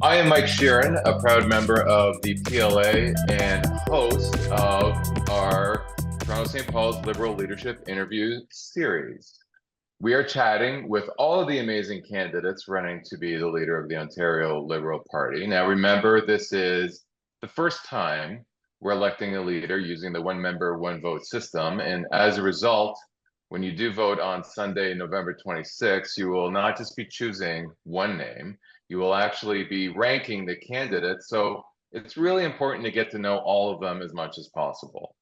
I am Mike Sheeran, a proud member of the PLA and host of our Toronto St. Paul's Liberal Leadership Interview Series. We are chatting with all of the amazing candidates running to be the leader of the Ontario Liberal Party. Now, remember, this is the first time we're electing a leader using the one member, one vote system. And as a result, when you do vote on Sunday, November 26th, you will not just be choosing one name, you will actually be ranking the candidates. So it's really important to get to know all of them as much as possible.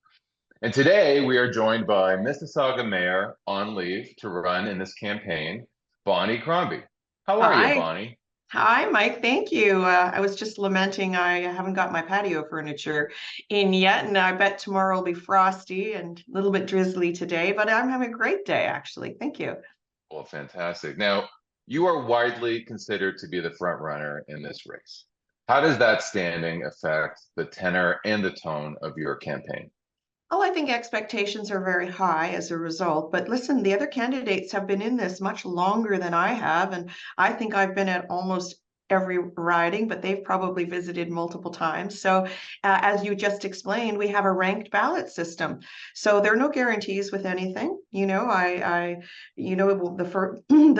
And today we are joined by Mississauga Mayor on leave to run in this campaign, Bonnie Crombie. How are you, Hi. Bonnie? Hi, Mike. Thank you. I was just lamenting I haven't got my patio furniture in yet, and I bet tomorrow will be frosty and a little bit drizzly today, but I'm having a great day, actually. Thank you. Well, fantastic. Now, you are widely considered to be the front runner in this race. How does that standing affect the tenor and the tone of your campaign? Oh, I think expectations are very high as a result. But listen, the other candidates have been in this much longer than I have. And I think I've been at almost every riding, but they've probably visited multiple times. So, as you just explained, we have a ranked ballot system. So there are no guarantees with anything. The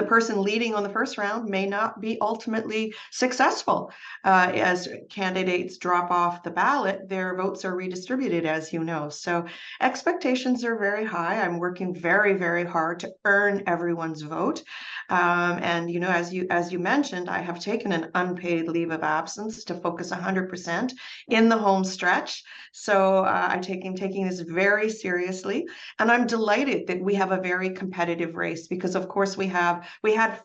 person leading on the first round may not be ultimately successful. As candidates drop off the ballot, their votes are redistributed, as you know. So expectations are very high. I'm working very, very hard to earn everyone's vote. And as you mentioned, I have taken an unpaid leave of absence to focus 100% in the home stretch. So I'm taking this very seriously, and I'm delighted that we have a very competitive race because, of course, we had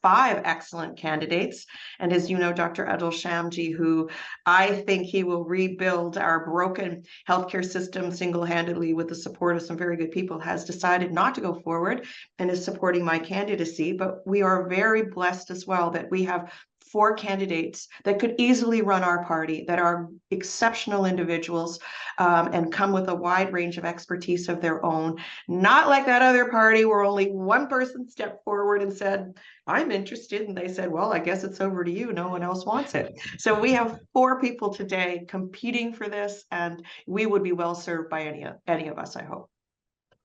five excellent candidates, and as you know, Dr. Adil Shamji, who I think he will rebuild our broken healthcare system single-handedly with the support of some very good people, has decided not to go forward and is supporting my candidacy. But we are very blessed as well that we have four candidates that could easily run our party, that are exceptional individuals, and come with a wide range of expertise of their own. Not like that other party where only one person stepped forward and said, I'm interested. And they said, well, I guess it's over to you. No one else wants it. So we have four people today competing for this, and we would be well served by any of us, I hope.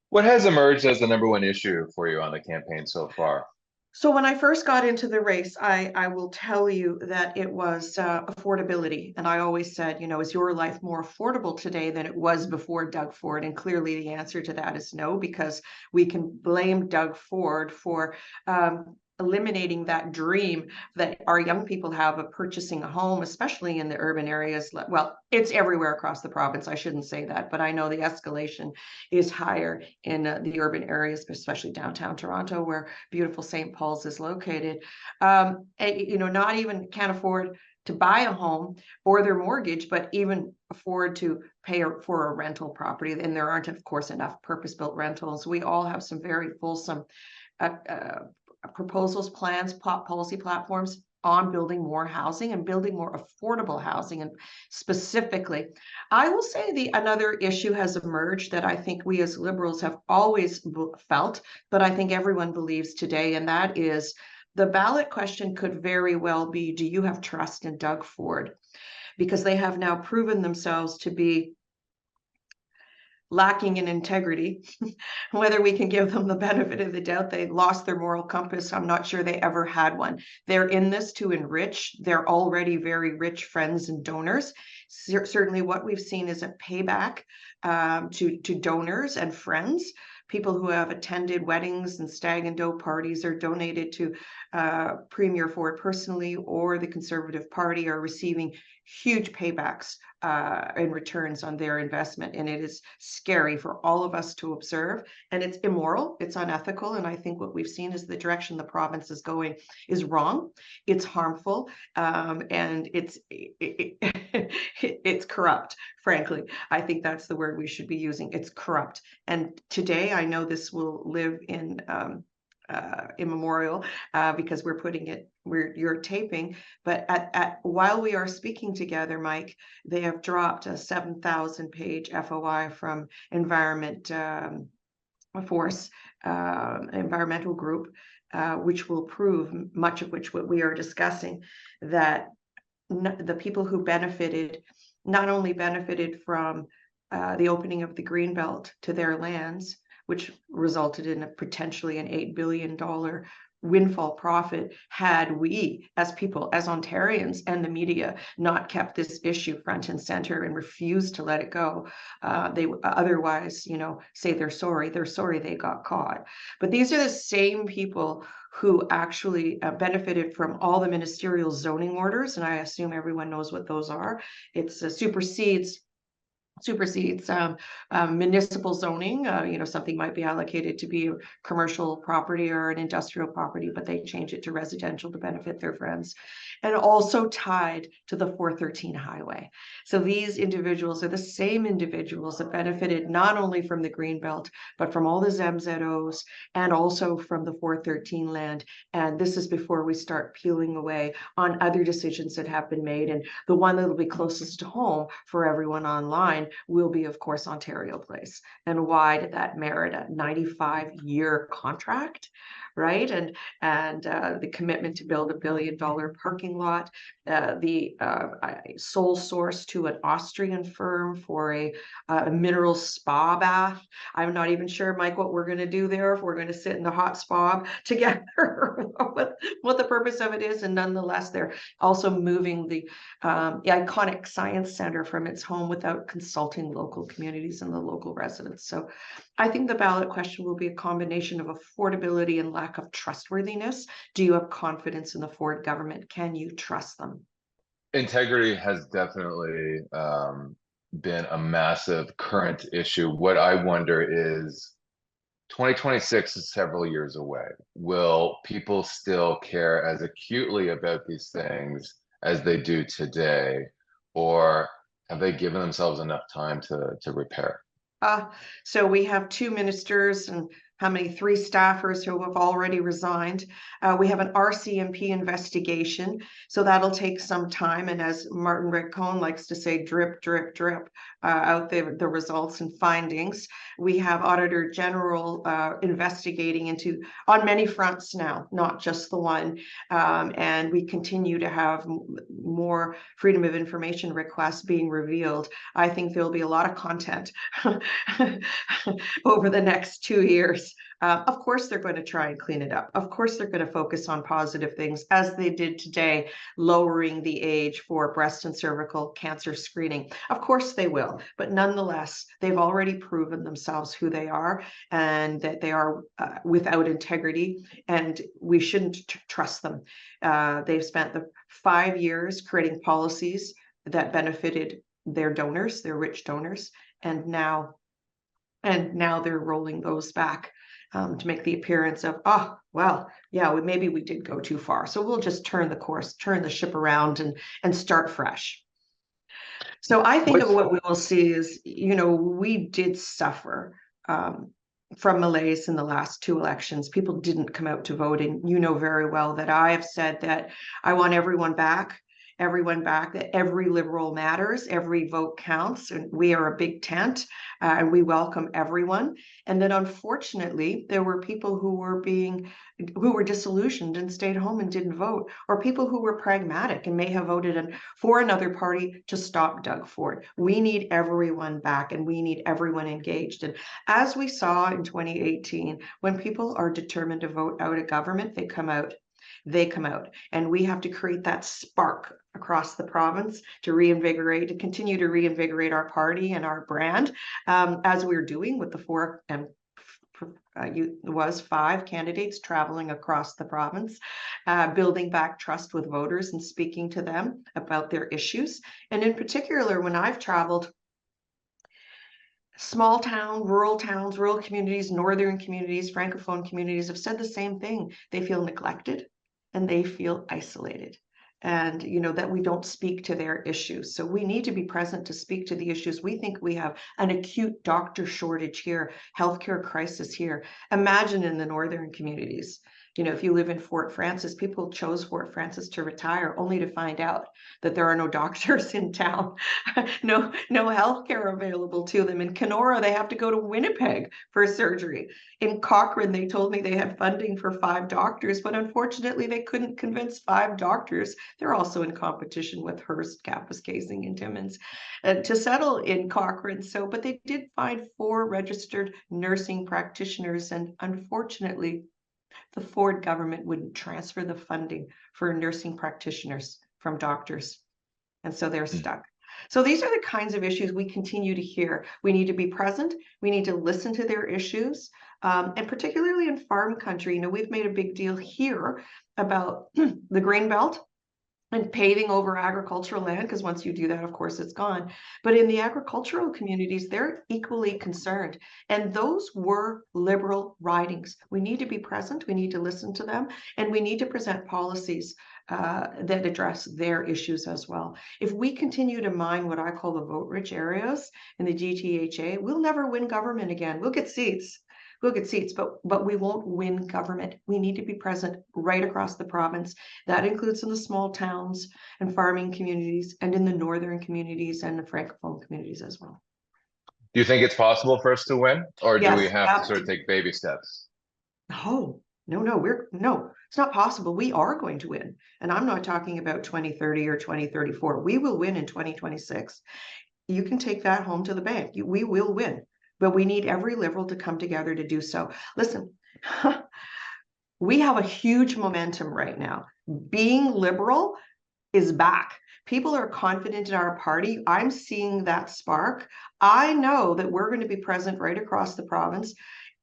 What has emerged as the number one issue for you on the campaign so far? So when I first got into the race, I will tell you that it was affordability. And I always said, is your life more affordable today than it was before Doug Ford? And clearly the answer to that is no, because we can blame Doug Ford for eliminating that dream that our young people have of purchasing a home, especially in the urban areas. Well, it's everywhere across the province. I shouldn't say that, but I know the escalation is higher in the urban areas, especially downtown Toronto, where beautiful St. Paul's is located. Not even can't afford to buy a home or their mortgage, but even afford to pay for a rental property. And there aren't, of course, enough purpose-built rentals. We all have some very fulsome proposals, plans, policy platforms on building more housing and building more affordable housing. And specifically, I will say another issue has emerged that I think we as Liberals have always felt, but I think everyone believes today, and that is the ballot question could very well be, do you have trust in Doug Ford? Because they have now proven themselves to be lacking in integrity. Whether we can give them the benefit of the doubt, they lost their moral compass. I'm not sure they ever had one. They're in this to enrich their already very rich friends and donors. Certainly what we've seen is a payback to donors and friends. People who have attended weddings and stag and doe parties or donated to Premier Ford personally or the Conservative Party are receiving huge paybacks and returns on their investment. And it is scary for all of us to observe. And it's immoral, it's unethical. And I think what we've seen is the direction the province is going is wrong. It's harmful, and it's corrupt, frankly. I think that's the word we should be using. It's corrupt. And today, I know this will live in immemorial because you're taping, but while we are speaking together, Mike, they have dropped a 7,000 page FOI from environmental group, which will prove much of what we are discussing, that the people who benefited, not only benefited from the opening of the Greenbelt to their lands, which resulted in a potentially an $8 billion windfall profit, had we as people, as Ontarians and the media, not kept this issue front and center and refused to let it go. They otherwise, say they're sorry they got caught. But these are the same people who actually benefited from all the ministerial zoning orders, and I assume everyone knows what those are. It's supersedes municipal zoning. Something might be allocated to be a commercial property or an industrial property, but they change it to residential to benefit their friends, and also tied to the 413 highway. So these individuals are the same individuals that benefited not only from the Greenbelt, but from all the ZMZOs and also from the 413 land. And this is before we start peeling away on other decisions that have been made. And the one that will be closest to home for everyone online will be, of course, Ontario Place. And why did that merit a 95-year contract, right? And the commitment to build $1 billion parking lot, the sole source to an Austrian firm for a mineral spa bath. I'm not even sure, Mike, what we're going to do there, if we're going to sit in the hot spa together, what the purpose of it is. And nonetheless, they're also moving the iconic science center from its home without consulting local communities and the local residents. So I think the ballot question will be a combination of affordability and lack of trustworthiness. Do you have confidence in the Ford government? Can you trust them? Integrity has definitely been a massive current issue. What I wonder is 2026 is several years away. Will people still care as acutely about these things as they do today? Or have they given themselves enough time to repair? So we have 2 ministers and how many? 3 staffers who have already resigned. We have an RCMP investigation, so that'll take some time. And as Martin Redcone likes to say, drip, drip, drip out the results and findings. We have Auditor General investigating on many fronts now, not just the one. And we continue to have more Freedom of Information requests being revealed. I think there'll be a lot of content over the next 2 years. Of course, they're going to try and clean it up. Of course, they're going to focus on positive things, as they did today, lowering the age for breast and cervical cancer screening. Of course, they will. But nonetheless, they've already proven themselves who they are, and that they are without integrity, and we shouldn't trust them. They've spent the 5 years creating policies that benefited their donors, their rich donors, and now they're rolling those back to make the appearance of, maybe we did go too far. So we'll just turn the ship around and start fresh. So I think of what we will see is, we did suffer from malaise in the last 2 elections. People didn't come out to vote. And you know very well that I have said that I want everyone back, that every Liberal matters, every vote counts, and we are a big tent, and we welcome everyone. And then unfortunately, there were people who were disillusioned and stayed home and didn't vote, or people who were pragmatic and may have voted for another party to stop Doug Ford. We need everyone back, and we need everyone engaged. And as we saw in 2018, when people are determined to vote out of government, they come out. And we have to create that spark across the province to continue to reinvigorate our party and our brand, as we're doing with the 5 candidates traveling across the province, building back trust with voters and speaking to them about their issues. And in particular, when I've traveled, small towns, rural communities, northern communities, francophone communities have said the same thing. They feel neglected and they feel isolated, and that we don't speak to their issues. So we need to be present to speak to the issues. We think we have an acute doctor shortage here, healthcare crisis here. Imagine in the northern communities, You know, if you live in Fort Frances, people chose Fort Frances to retire only to find out that there are no doctors in town, no healthcare available to them. In Kenora, they have to go to Winnipeg for surgery. In Cochrane, they told me they had funding for 5 doctors, but unfortunately they couldn't convince 5 doctors. They're also in competition with Hearst, Kapuskasing, and Timmins to settle in Cochrane. So, but they did find 4 registered nursing practitioners, and unfortunately, the Ford government wouldn't transfer the funding for nursing practitioners from doctors. And so they're stuck. So these are the kinds of issues we continue to hear. We need to be present. We need to listen to their issues. And particularly in farm country, you know, we've made a big deal here about the grain belt and paving over agricultural land, because once you do that, of course, it's gone. But in the agricultural communities, they're equally concerned. And those were Liberal ridings. We need to be present, we need to listen to them, and we need to present policies that address their issues as well. If we continue to mine what I call the vote-rich areas in the GTHA, we'll never win government again. We'll get seats. But we won't win government. We need to be present right across the province. That includes in the small towns and farming communities, and in the northern communities and the Francophone communities as well. Do you think it's possible for us to win, or do we Yes. have to sort of take baby steps? No, it's not possible. We are going to win. And I'm not talking about 2030 or 2034. We will win in 2026. You can take that home to the bank. We will win. But we need every Liberal to come together to do so. Listen, we have a huge momentum right now. Being Liberal is back. People are confident in our party. I'm seeing that spark. I know that we're going to be present right across the province.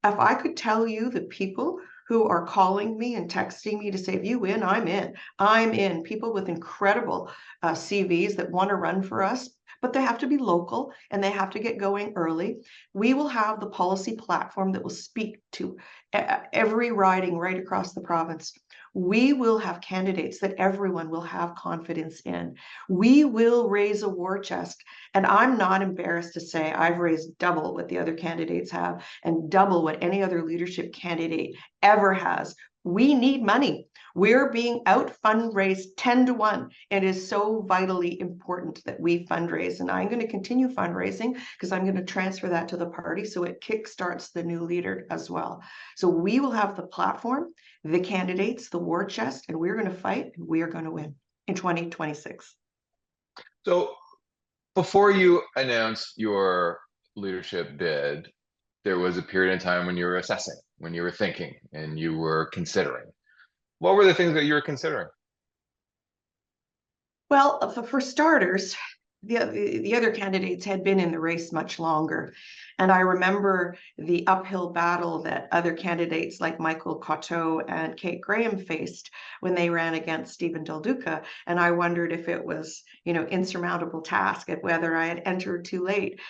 If I could tell you the people who are calling me and texting me to say, if you win, I'm in. I'm in. People with incredible CVs that want to run for us, but they have to be local and they have to get going early. We will have the policy platform that will speak to every riding right across the province. We will have candidates that everyone will have confidence in. We will raise a war chest. And I'm not embarrassed to say I've raised double what the other candidates have and double what any other leadership candidate ever has. We need money. We're being out fundraised 10 to 1. It is so vitally important that we fundraise. And I'm going to continue fundraising because I'm going to transfer that to the party so it kickstarts the new leader as well. So we will have the platform, the candidates, the war chest, and we're going to fight and we are going to win in 2026. So before you announced your leadership bid, there was a period in time when you were assessing, when you were thinking, and you were considering. What were the things that you were considering? Well, for starters, the other candidates had been in the race much longer. And I remember the uphill battle that other candidates like Michael Coteau and Kate Graham faced when they ran against Stephen Del Duca. And I wondered if it was, insurmountable task, and whether I had entered too late.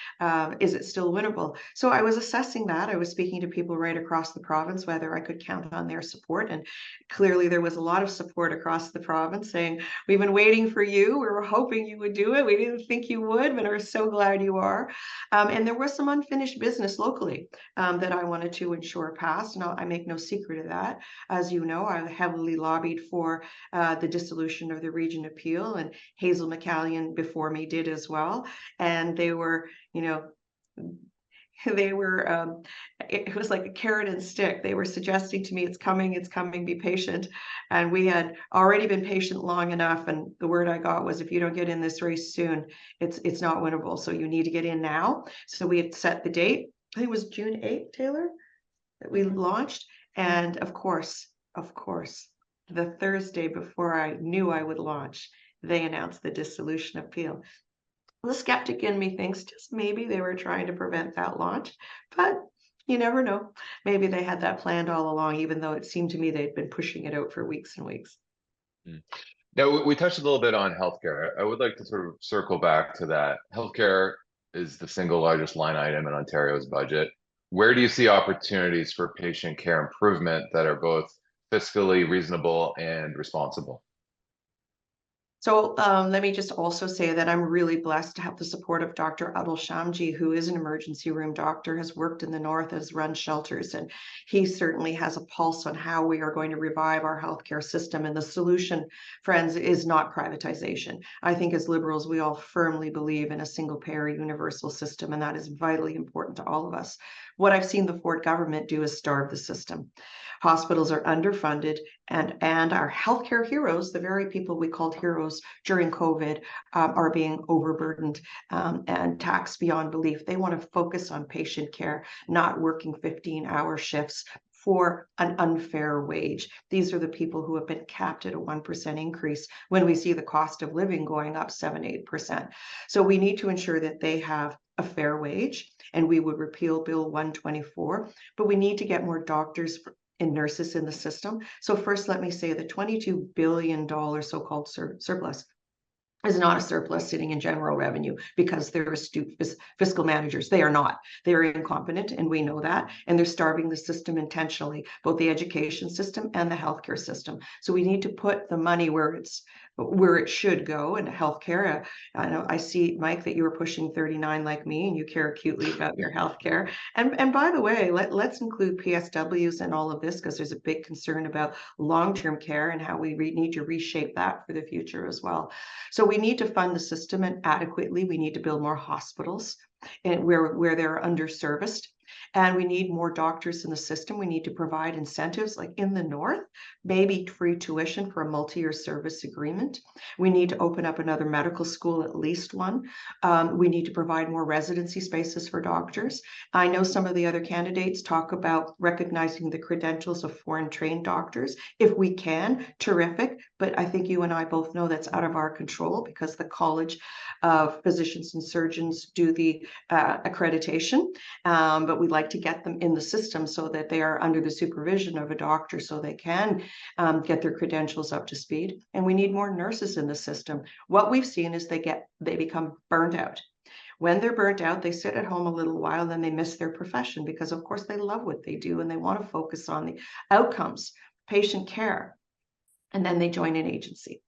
Is it still winnable? So I was assessing that. I was speaking to people right across the province, whether I could count on their support. And clearly there was a lot of support across the province saying, we've been waiting for you. We were hoping you would do it. We didn't think you would, but we're so glad you are. And there was some unfinished business locally that I wanted to ensure passed. And I make no secret of that. As you know, I heavily lobbied for the dissolution of the Region Appeal, and Hazel McCallion before me did as well. And they were, it was like a carrot and stick. They were suggesting to me, it's coming, be patient. And we had already been patient long enough. And the word I got was, if you don't get in this race soon, it's not winnable. So you need to get in now. So we had set the date. I think it was June 8th, Taylor, that we launched. And of course, the Thursday before I knew I would launch, they announced the dissolution appeal. The skeptic in me thinks just maybe they were trying to prevent that launch, but you never know. Maybe they had that planned all along, even though it seemed to me they'd been pushing it out for weeks and weeks. Now, we touched a little bit on healthcare. I would like to sort of circle back to that. Healthcare is the single largest line item in Ontario's budget. Where do you see opportunities for patient care improvement that are both fiscally reasonable and responsible? So let me just also say that I'm really blessed to have the support of Dr. Atul Shamji, who is an emergency room doctor, has worked in the North, has run shelters, and he certainly has a pulse on how we are going to revive our healthcare system. And the solution, friends, is not privatization. I think as Liberals, we all firmly believe in a single payer universal system, and that is vitally important to all of us. What I've seen the Ford government do is starve the system. Hospitals are underfunded, and our healthcare heroes, the very people we called heroes during COVID, are being overburdened and taxed beyond belief. They want to focus on patient care, not working 15-hour shifts for an unfair wage. These are the people who have been capped at a 1% increase when we see the cost of living going up 7-8%. So we need to ensure that they have a fair wage, and we would repeal Bill 124, but we need to get more doctors and nurses in the system. So first, let me say the $22 billion so-called surplus is not a surplus sitting in general revenue because they're astute fiscal managers. They are not. They are incompetent, and we know that. And they're starving the system intentionally, both the education system and the healthcare system. So we need to put the money where it should go in healthcare. I know I see, Mike, that you were pushing 39 like me, and you care acutely about your healthcare. And by the way, let's include PSWs in all of this, because there's a big concern about long-term care and how we need to reshape that for the future as well. So we need to fund the system adequately. We need to build more hospitals and where they're underserviced. And we need more doctors in the system. We need to provide incentives, like in the North, maybe free tuition for a multi-year service agreement. We need to open up another medical school, at least one. We need to provide more residency spaces for doctors. I know some of the other candidates talk about recognizing the credentials of foreign trained doctors. If we can, terrific. But I think you and I both know that's out of our control, because the College of Physicians and Surgeons do the accreditation. But we'd like to get them in the system so that they are under the supervision of a doctor, so they can get their credentials up to speed. And we need more nurses in the system. What we've seen is they become burnt out. When they're burnt out, they sit at home a little while, then they miss their profession, because of course they love what they do and they want to focus on the outcomes, patient care, and then they join an agency.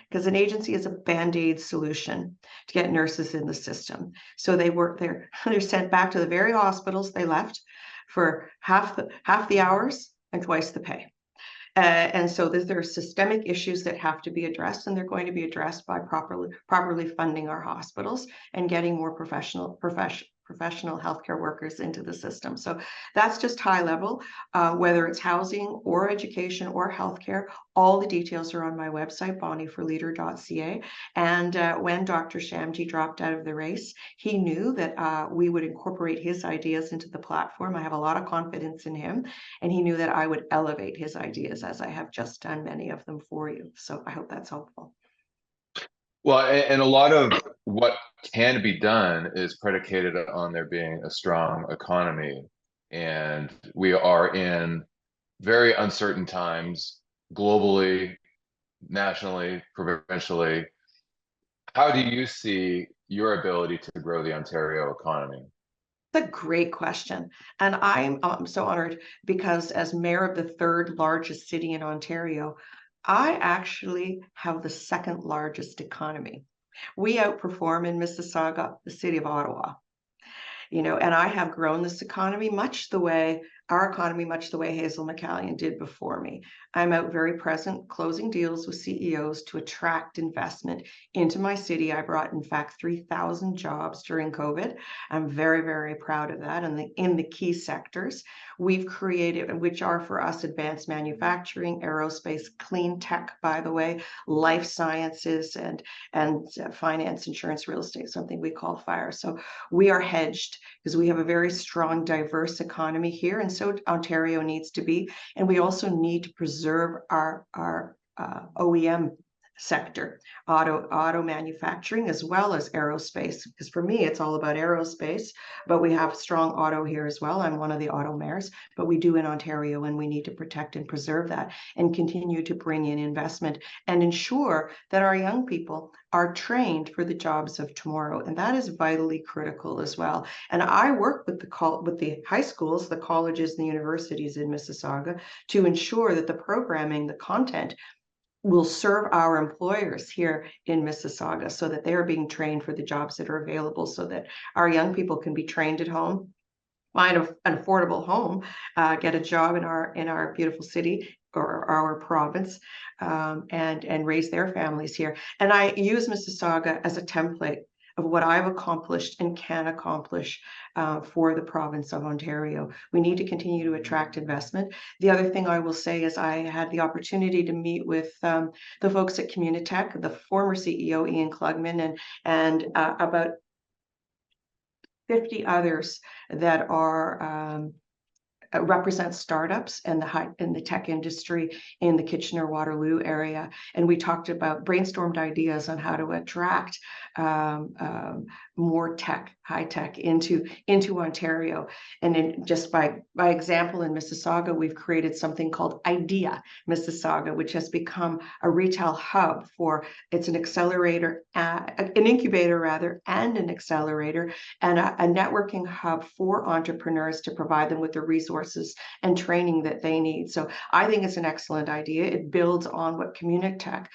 Because an agency is a band-aid solution to get nurses in the system. So they work there. They're sent back to the very hospitals they left for half the hours and twice the pay. And so there are systemic issues that have to be addressed, and they're going to be addressed by properly funding our hospitals and getting more professional healthcare workers into the system. So that's just high level, whether it's housing or education or healthcare. All the details are on my website, bonnieforleader.ca. And when Dr. Shamji dropped out of the race, he knew that we would incorporate his ideas into the platform. I have a lot of confidence in him, and he knew that I would elevate his ideas, as I have just done many of them for you. So I hope that's helpful. Well, and a lot of what can be done is predicated on there being a strong economy. And we are in very uncertain times globally, nationally, provincially. How do you see your ability to grow the Ontario economy? That's a great question. And I'm so honored, because as mayor of the third largest city in Ontario, I actually have the second largest economy. We outperform in Mississauga, the city of Ottawa. And I have grown this economy our economy much the way Hazel McCallion did before me. I'm out very present, closing deals with CEOs to attract investment into my city. I brought, in fact, 3,000 jobs during COVID. I'm very, very proud of that. And in the key sectors we've created, which are for us advanced manufacturing, aerospace, clean tech, by the way, life sciences, and finance, insurance, real estate, something we call FIRE. So we are hedged because we have a very strong, diverse economy here, and so Ontario needs to be. And we also need to preserve our OEM sector, auto manufacturing, as well as aerospace, because for me it's all about aerospace, but we have strong auto here as well. I'm one of the auto mayors, but we do in Ontario, and we need to protect and preserve that and continue to bring in investment and ensure that our young people are trained for the jobs of tomorrow. And that is vitally critical as well. And I work with the high schools, the colleges, and the universities in Mississauga to ensure that the programming, the content will serve our employers here in Mississauga so that they're being trained for the jobs that are available, so that our young people can be trained at home, find an affordable home, get a job in our beautiful city or our province, and raise their families here. And I use Mississauga as a template of what I've accomplished and can accomplish for the province of Ontario. We need to continue to attract investment. The other thing I will say is I had the opportunity to meet with the folks at Communitech, the former CEO Ian Klugman, and about 50 others that are represent startups and the tech industry in the Kitchener-Waterloo area. And we talked about brainstormed ideas on how to attract more tech, high tech into Ontario. And just by example, in Mississauga, we've created something called Idea Mississauga, which has become a retail hub it's an accelerator, an incubator rather, and an accelerator, and a networking hub for entrepreneurs to provide them with the resources and training that they need. So I think it's an excellent idea. It builds on what Communitech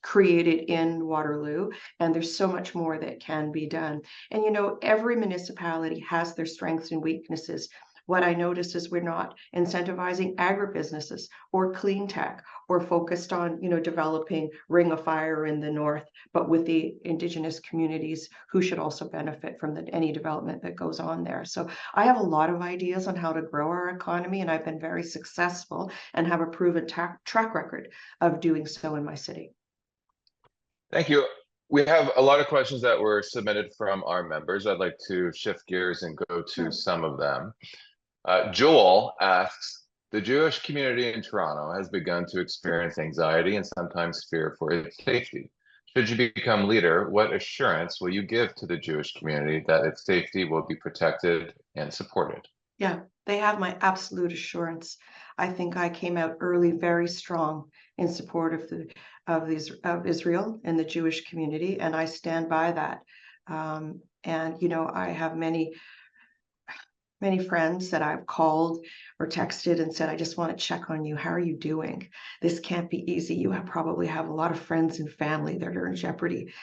created in Waterloo, and there's so much more that can be done. And every municipality has their strengths and weaknesses. What I noticed is we're not incentivizing agribusinesses or clean tech or focused on, developing Ring of Fire in the north, but with the Indigenous communities who should also benefit from any development that goes on there. So I have a lot of ideas on how to grow our economy, and I've been very successful and have a proven track record of doing so in my city. Thank you. We have a lot of questions that were submitted from our members. I'd like to shift gears and go to some of them. Joel asks, the Jewish community in Toronto has begun to experience anxiety and sometimes fear for its safety. Should you become leader, what assurance will you give to the Jewish community that its safety will be protected and supported? Yeah, they have my absolute assurance. I think I came out early very strong in support of Israel and the Jewish community, and I stand by that. And I have many friends that I've called or texted and said, I just want to check on you. How are you doing? This can't be easy. You probably have a lot of friends and family that are in jeopardy.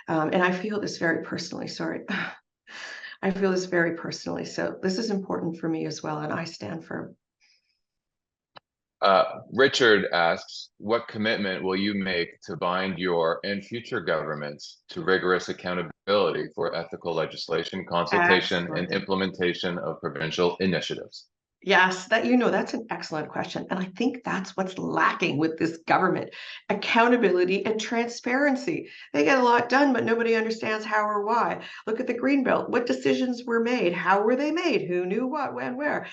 And I feel this very personally. Sorry. I feel this very personally. So this is important for me as well, and I stand firm. Richard asks, what commitment will you make to bind your and future governments to rigorous accountability for ethical legislation, consultation, and implementation of provincial initiatives? Yes, that's an excellent question. And I think that's what's lacking with this government: accountability and transparency. They get a lot done, but nobody understands how or why. Look at the Greenbelt. What decisions were made? How were they made? Who knew what, when, where?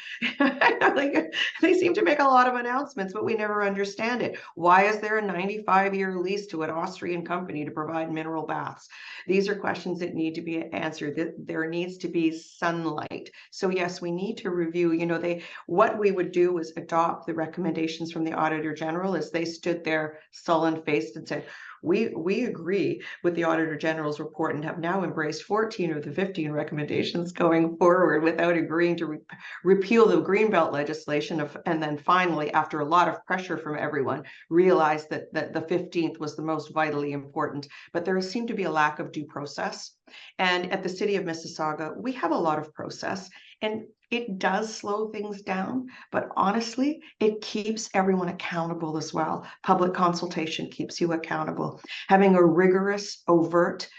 They seem to make a lot of announcements, but we never understand it. Why is there a 95-year lease to an Austrian company to provide mineral baths? These are questions that need to be answered. There needs to be sunlight. So yes, we need to review, what we would do was adopt the recommendations from the Auditor General as they stood there sullen-faced and said, we agree with the Auditor General's report and have now embraced 14 of the 15 recommendations going forward without agreeing to repeal the Greenbelt legislation. And then finally, after a lot of pressure from everyone, realized that the 15th was the most vitally important. But there seemed to be a lack of due process. And at the City of Mississauga, we have a lot of process, and it does slow things down, but honestly, it keeps everyone accountable as well. Public consultation keeps you accountable. Having a rigorous, overt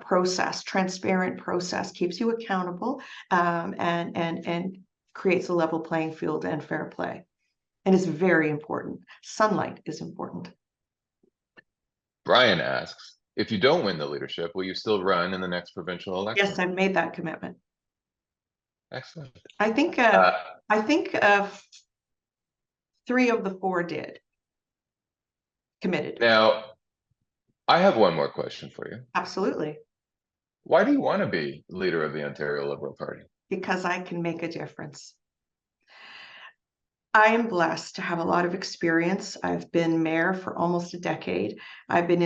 process, transparent process keeps you accountable, and creates a level playing field and fair play. And it's very important. Sunlight is important. Brian asks, if you don't win the leadership, will you still run in the next provincial election? Yes, I've made that commitment. Excellent. I think 3 of the 4 did. Committed. Now, I have one more question for you. Absolutely. Why do you want to be leader of the Ontario Liberal Party? Because I can make a difference. I am blessed to have a lot of experience. I've been mayor for almost a decade. I've been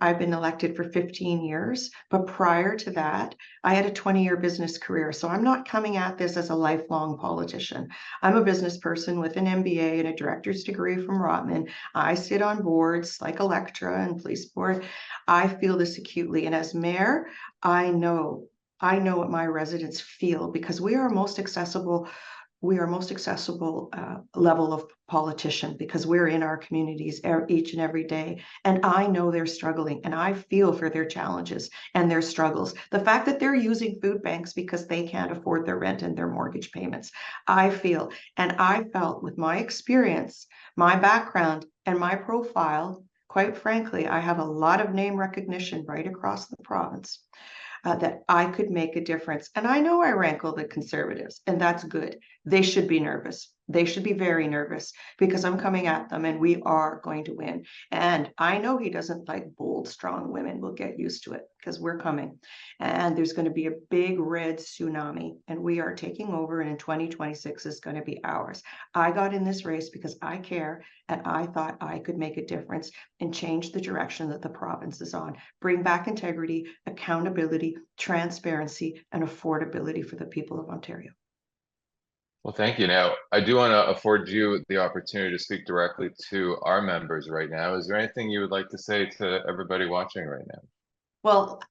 I've been elected for 15 years, but prior to that, I had a 20-year business career. So I'm not coming at this as a lifelong politician. I'm a business person with an MBA and a director's degree from Rotman. I sit on boards like Electra and Police Board. I feel this acutely. And as mayor, I know what my residents feel because we are most accessible level of politician because we're in our communities each and every day. And I know they're struggling and I feel for their challenges and their struggles. The fact that they're using food banks because they can't afford their rent and their mortgage payments, I feel. And I felt with my experience, my background, and my profile, quite frankly, I have a lot of name recognition right across the province that I could make a difference. And I know I rankle the Conservatives, and that's good. They should be nervous. They should be very nervous because I'm coming at them and we are going to win. And I know he doesn't like bold, strong women. We'll get used to it because we're coming. And there's going to be a big red tsunami and we are taking over. And in 2026 is going to be ours. I got in this race because I care and I thought I could make a difference and change the direction that the province is on. Bring back integrity, accountability, transparency, and affordability for the people of Ontario. Well, thank you. Now, I do want to afford you the opportunity to speak directly to our members right now. Is there anything you would like to say to everybody watching right now? Well,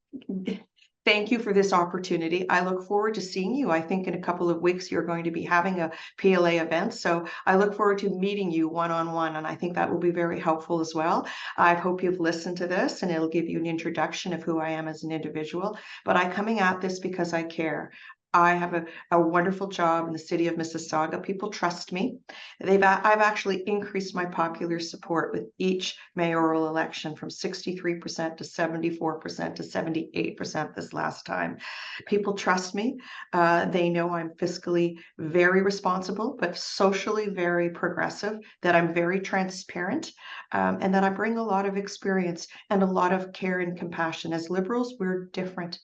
thank you for this opportunity. I look forward to seeing you. I think in a couple of weeks, you're going to be having a PLA event. So I look forward to meeting you one-on-one. And I think that will be very helpful as well. I hope you've listened to this and it'll give you an introduction of who I am as an individual. But I'm coming at this because I care. I have a wonderful job in the city of Mississauga. People trust me. I've actually increased my popular support with each mayoral election from 63% to 74% to 78% this last time. People trust me. They know I'm fiscally very responsible, but socially very progressive, that I'm very transparent, and that I bring a lot of experience and a lot of care and compassion. As Liberals, we're different.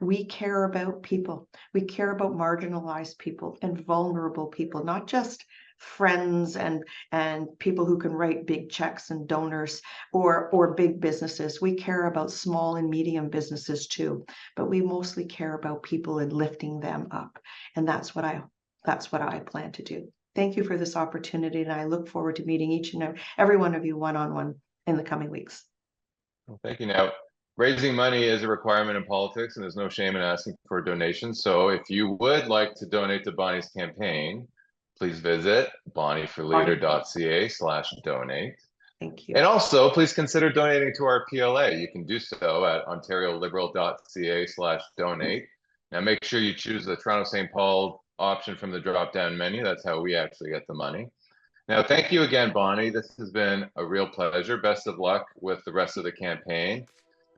We care about people. We care about marginalized people and vulnerable people, not just friends and people who can write big checks and donors or big businesses. We care about small and medium businesses too, but we mostly care about people and lifting them up. And that's what I plan to do. Thank you for this opportunity, and I look forward to meeting each and every one of you one-on-one in the coming weeks. Well, thank you. Now, raising money is a requirement in politics, and there's no shame in asking for donations. So if you would like to donate to Bonnie's campaign, please visit bonnieforleader.ca/donate. Thank you. And also, please consider donating to our PLA. You can do so at ontarioliberal.ca/donate. Now, make sure you choose the Toronto St. Paul option from the drop-down menu. That's how we actually get the money. Now, thank you again, Bonnie. This has been a real pleasure. Best of luck with the rest of the campaign.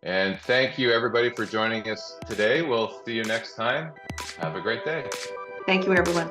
And thank you, everybody, for joining us today. We'll see you next time. Have a great day. Thank you, everyone.